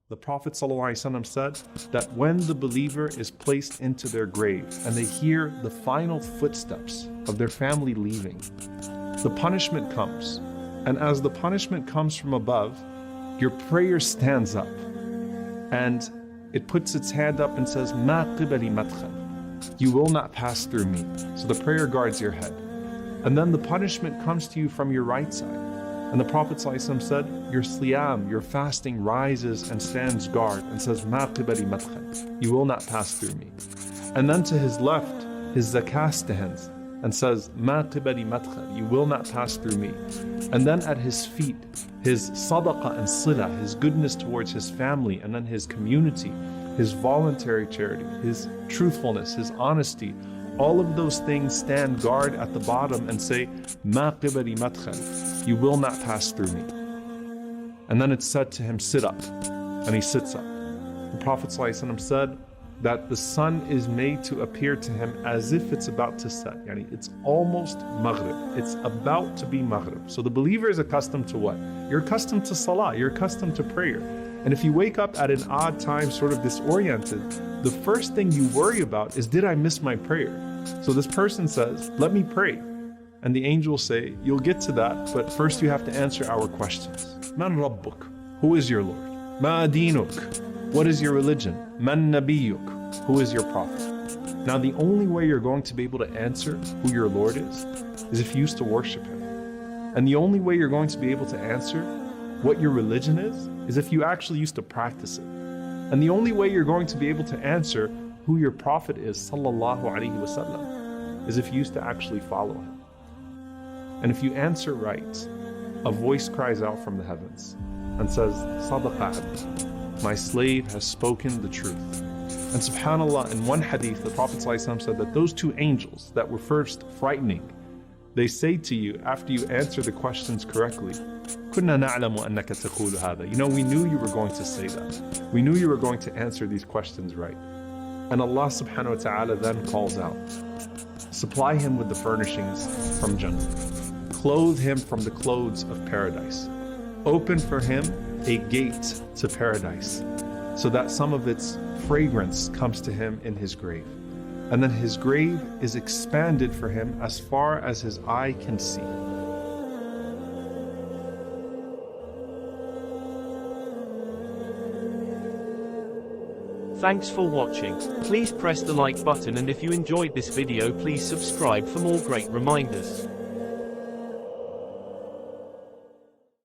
The Prophet ﷺ said that when the believer is placed into their grave and they hear the final footsteps of their family leaving, the punishment comes. And as the punishment comes from above, your prayer stands up and it puts its hand up and says, "Ma qibali madkhal." You will not pass through me. So the prayer guards your head. And then the punishment comes to you from your right side. And the Prophet ﷺ said, your siyam, your fasting rises and stands guard and says, "Ma qibali madkhal." You will not pass through me. And then to his left, his zakah stands and says, "Ma qibali madkhal." You will not pass through me. And then at his feet, his sadaqah and silah, his goodness towards his family and then his community, his voluntary charity, his truthfulness, his honesty, all of those things stand guard at the bottom and say, "Ma qibali madkhal." You will not pass through me. And then it's said to him, "Sit up." And he sits up. The Prophet ﷺ said that the sun is made to appear to him as if it's about to set. Yani it's almost Maghrib. It's about to be Maghrib. So the believer is accustomed to what? You're accustomed to salah. You're accustomed to prayer. And if you wake up at an odd time, sort of disoriented, the first thing you worry about is, did I miss my prayer? So this person says, "Let me pray." And the angels say, "You'll get to that, but first you have to answer our questions. Man Rabbuk? Who is your Lord? Ma dinuk? What is your religion? Man Nabiyuk? Who is your prophet?" Now the only way you're going to be able to answer who your Lord is if you used to worship him. And the only way you're going to be able to answer what your religion is if you actually used to practice it. And the only way you're going to be able to answer who your prophet is, sallallahu alaihi wasallam, is if you used to actually follow him. And if you answer right, a voice cries out from the heavens and says, "Sadaqa abdi, my slave has spoken the truth." And subhanAllah, in one hadith, the Prophet ﷺ said that those two angels that were first frightening, they say to you after you answer the questions correctly, "Kunna na'lamu annaka taqulu hadha." You know, we knew you were going to say that. We knew you were going to answer these questions right. And Allah subhanahu wa ta'ala then calls out, supply him with the furnishings from Jannah. Clothe him from the clothes of paradise. Open for him a gate to paradise so that some of its fragrance comes to him in his grave. And then his grave is expanded for him as far as his eye can see. Thanks for watching. Please press the like button, and if you enjoyed this video, please subscribe for more great reminders.